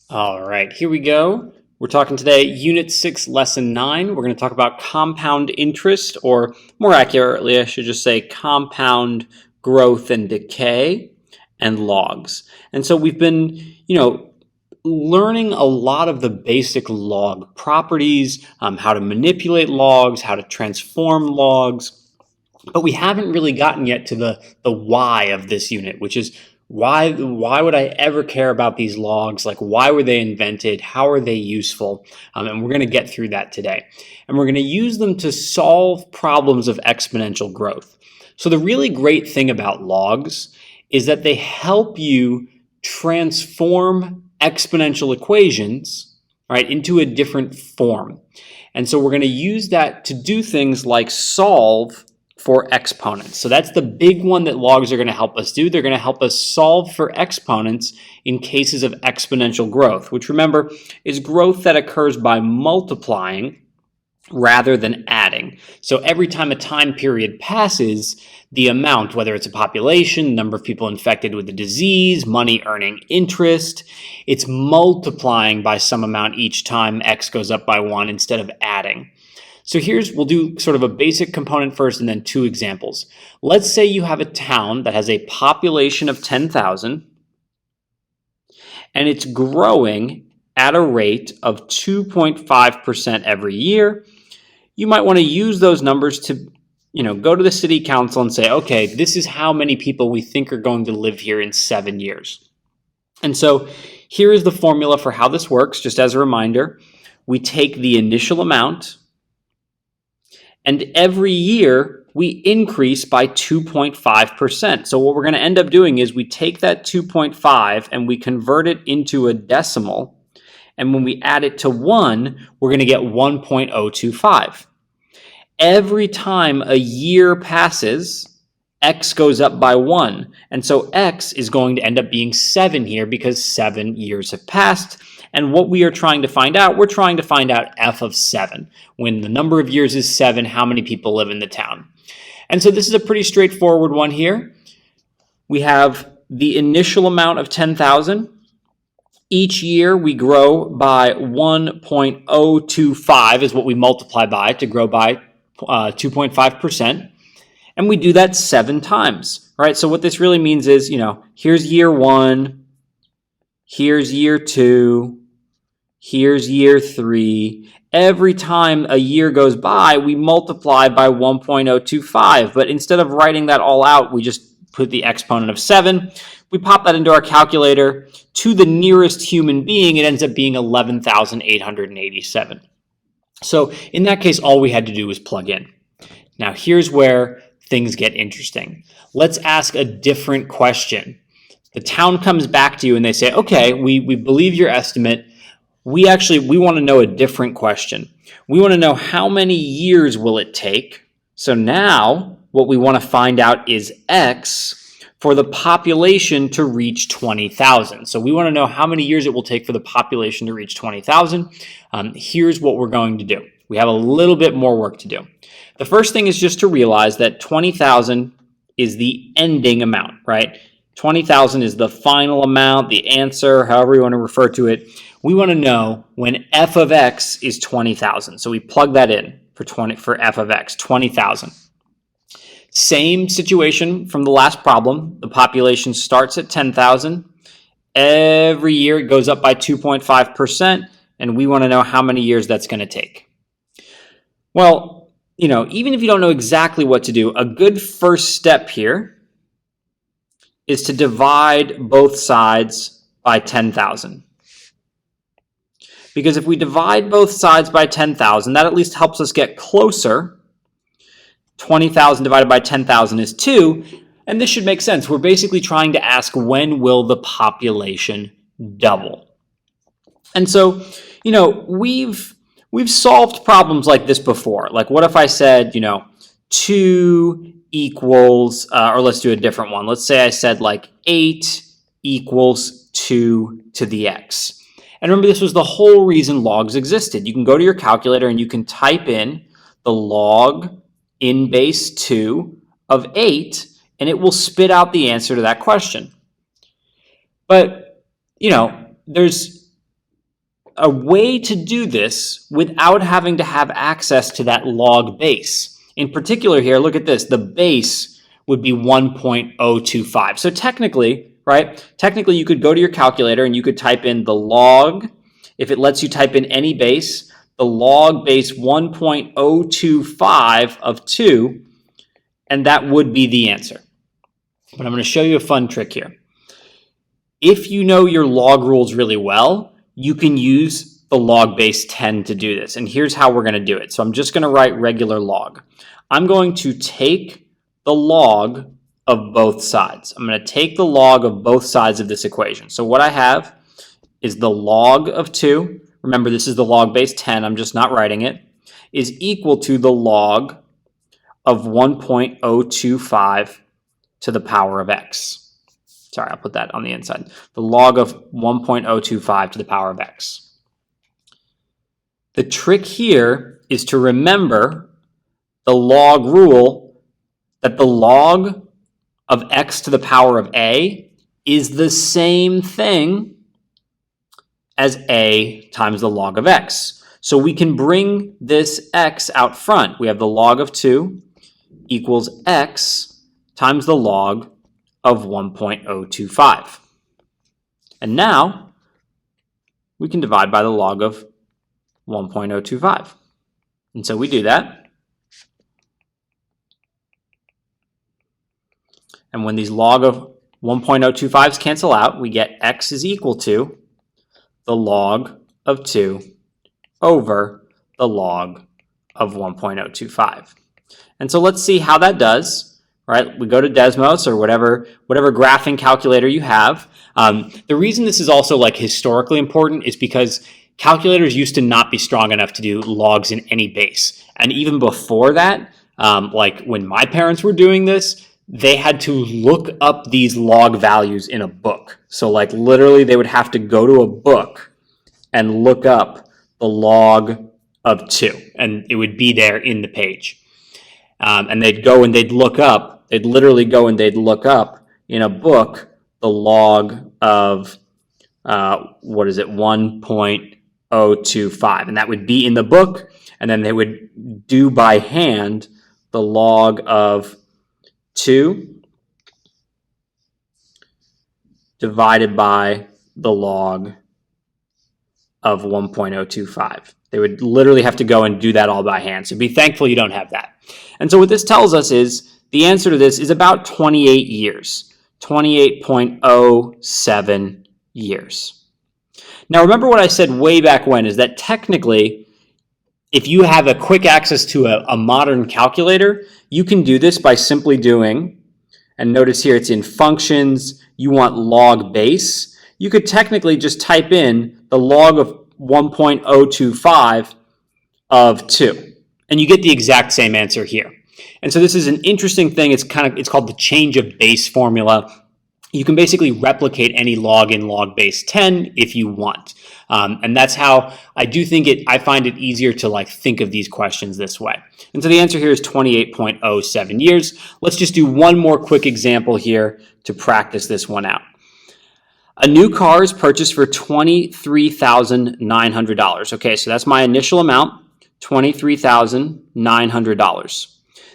All right, here we go. We're talking today, Unit 6, Lesson 9. We're going to talk about compound interest, or more accurately, I should just say compound growth and decay and logs. And so we've been, learning a lot of the basic log properties, how to manipulate logs, how to transform logs. But we haven't really gotten yet to the why of this unit, which is why would I ever care about these logs? Like, why were they invented? How are they useful? And we're going to get through that today. And we're going to use them to solve problems of exponential growth. So the really great thing about logs is that they help you transform exponential equations, right, into a different form. And so we're going to use that to do things like solve for exponents. So that's the big one that logs are going to help us do. They're going to help us solve for exponents in cases of exponential growth, which, remember, is growth that occurs by multiplying rather than adding. So every time a time period passes, the amount, whether it's a population, number of people infected with the disease, money earning interest, it's multiplying by some amount each time x goes up by 1 instead of adding. So we'll do sort of a basic component first and then two examples. Let's say you have a town that has a population of 10,000 and it's growing at a rate of 2.5% every year. You might want to use those numbers to, go to the city council and say, okay, this is how many people we think are going to live here in 7 years. And so here is the formula for how this works. Just as a reminder, we take the initial amount, and every year we increase by 2.5%. So what we're going to end up doing is we take that 2.5 and we convert it into a decimal. And when we add it to 1, we're going to get 1.025. Every time a year passes, x goes up by 1. And so x is going to end up being 7 here because 7 years have passed. And what we are trying to find out, we're trying to find out f of 7. When the number of years is 7, how many people live in the town? And so this is a pretty straightforward one here. We have the initial amount of 10,000. Each year we grow by 1.025 is what we multiply by to grow by 2.5%. And we do that 7 times, right? So what this really means is, here's year 1, here's year 2, here's year 3. Every time a year goes by, we multiply by 1.025. But instead of writing that all out, we just put the exponent of 7. We pop that into our calculator. To the nearest human being, it ends up being 11,887. So in that case, all we had to do was plug in. Now here's where things get interesting. Let's ask a different question. The town comes back to you and they say, okay, we believe your estimate. We want to know a different question. We want to know how many years will it take. So now what we want to find out is x for the population to reach 20,000. So we want to know how many years it will take for the population to reach 20,000. Here's what we're going to do. We have a little bit more work to do. The first thing is just to realize that 20,000 is the ending amount, right? 20,000 is the final amount, the answer, however you want to refer to it. We want to know when f of x is 20,000. So we plug that in for f of x, 20,000. Same situation from the last problem. The population starts at 10,000. Every year it goes up by 2.5%, and we want to know how many years that's going to take. Well, even if you don't know exactly what to do, a good first step here is to divide both sides by 10,000. Because if we divide both sides by 10,000, that at least helps us get closer. 20,000 divided by 10,000 is 2, and this should make sense. We're basically trying to ask, when will the population double? And so, we've solved problems like this before. Like, what if I said, 2 equals, or let's do a different one. Let's say I said 8 equals 2 to the x. And remember, this was the whole reason logs existed. You can go to your calculator and you can type in the log in base 2 of 8, and it will spit out the answer to that question. But, there's a way to do this without having to have access to that log base. In particular here, look at this. The base would be 1.025. So technically, right, technically you could go to your calculator and you could type in the log, if it lets you type in any base, the log base 1.025 of 2, and that would be the answer. But I'm going to show you a fun trick here. If you know your log rules really well, you can use the log base 10 to do this. And here's how we're going to do it. So I'm just going to write regular log. I'm going to take the log of both sides. I'm going to take the log of both sides of this equation. So what I have is the log of 2. Remember, this is the log base 10. I'm just not writing it. Is equal to the log of 1.025 to the power of x. Sorry, I'll put that on the inside. The log of 1.025 to the power of x. The trick here is to remember the log rule that the log of x to the power of a is the same thing as a times the log of x. So we can bring this x out front. We have the log of 2 equals x times the log of 1.025. And now we can divide by the log of 1.025. And so we do that. And when these log of 1.025s cancel out, we get x is equal to the log of 2 over the log of 1.025. And so let's see how that does. Right, we go to Desmos or whatever graphing calculator you have. The reason this is also like historically important is because calculators used to not be strong enough to do logs in any base. And even before that, like when my parents were doing this, they had to look up these log values in a book. So like literally they would have to go to a book and look up the log of 2, and it would be there in the page. And they'd go and they'd look up. They'd literally go and they'd look up in a book the log of, 1.025. And that would be in the book. And then they would do by hand the log of 2 divided by the log of 1.025. They would literally have to go and do that all by hand. So be thankful you don't have that. And so what this tells us is the answer to this is about 28 years, 28.07 years. Now, remember what I said way back when is that technically, if you have a quick access to a modern calculator, you can do this by simply doing, and notice here it's in functions, you want log base. You could technically just type in the log of 1.025 of 2, and you get the exact same answer here. And so this is an interesting thing. It's called the change of base formula. You can basically replicate any log in log base 10 if you want. And that's how I find it easier to like think of these questions this way. And so the answer here is 28.07 years. Let's just do one more quick example here to practice this one out. A new car is purchased for $23,900. Okay, so that's my initial amount, $23,900.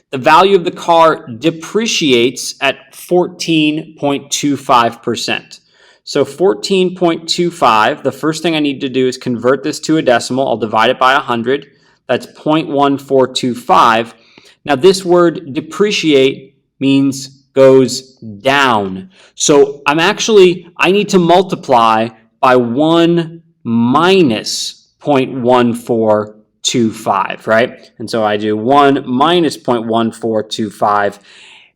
The value of the car depreciates at 14.25%. So 14.25, the first thing I need to do is convert this to a decimal. I'll divide it by 100. That's 0.1425. Now this word depreciate means goes down. So I need to multiply by 1 minus 0.1425, right? And so I do 1 minus 0.1425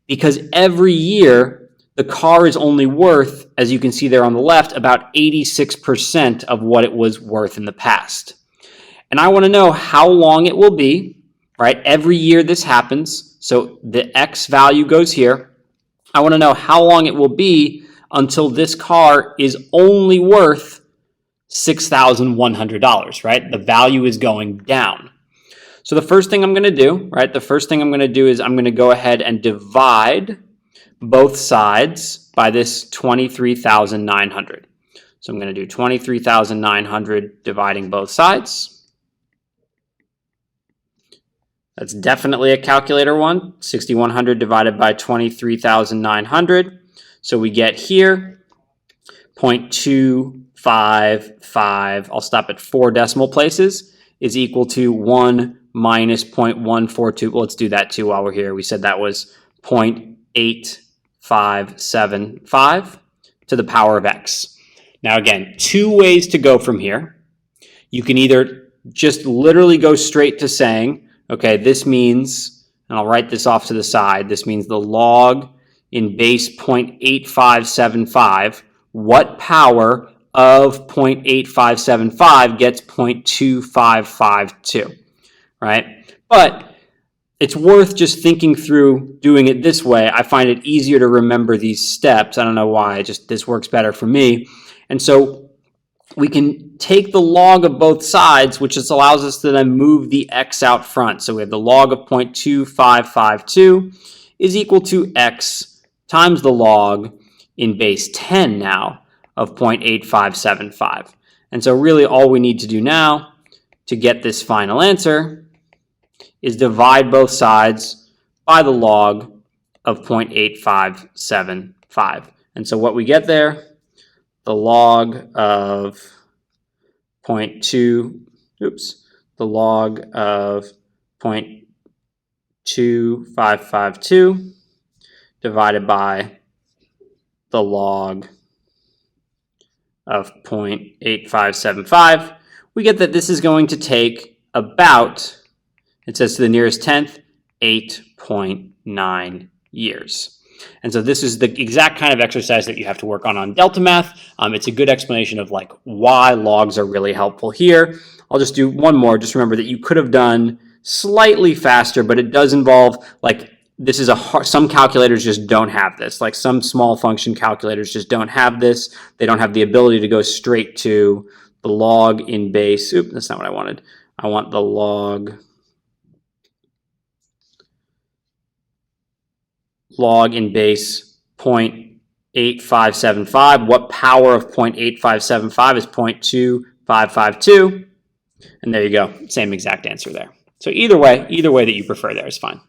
because every year the car is only worth, as you can see there on the left, about 86% of what it was worth in the past. And I want to know how long it will be, right? Every year this happens. So the X value goes here. I want to know how long it will be until this car is only worth $6,100, right? The value is going down. So the first thing I'm going to do, right? The first thing I'm going to do is I'm going to go ahead and divide both sides by this 23,900. So I'm going to do 23,900 dividing both sides. That's definitely a calculator one. 6,100 divided by 23,900. So we get here 0.255, I'll stop at 4 decimal places, is equal to 1 minus 0.142. Well, let's do that too while we're here. We said that was 0.8575 to the power of x. Now again, 2 ways to go from here. You can either just literally go straight to saying, okay, this means, and I'll write this off to the side, this means the log in base 0.8575, what power of 0.8575 gets 0.2552, right? But it's worth just thinking through doing it this way. I find it easier to remember these steps. I don't know why, just this works better for me. And so we can take the log of both sides, which just allows us to then move the x out front. So we have the log of 0.2552 is equal to x times the log in base 10 now of 0.8575. And so really all we need to do now to get this final answer is divide both sides by the log of 0.8575. And so what we get there, the log of the log of 0.2552 divided by the log of 0.8575, we get that this is going to take about, it says to the nearest tenth, 8.9 years. And so this is the exact kind of exercise that you have to work on delta math. It's a good explanation of like why logs are really helpful here. I'll just do one more. Just remember that you could have done slightly faster, but it does involve like, this is some calculators just don't have this. Like some small function calculators just don't have this. They don't have the ability to go straight to the log in base. Oops, that's not what I wanted. I want the log in base 0.8575. What power of 0.8575 is 0.2552? And there you go. Same exact answer there. So either way that you prefer there is fine.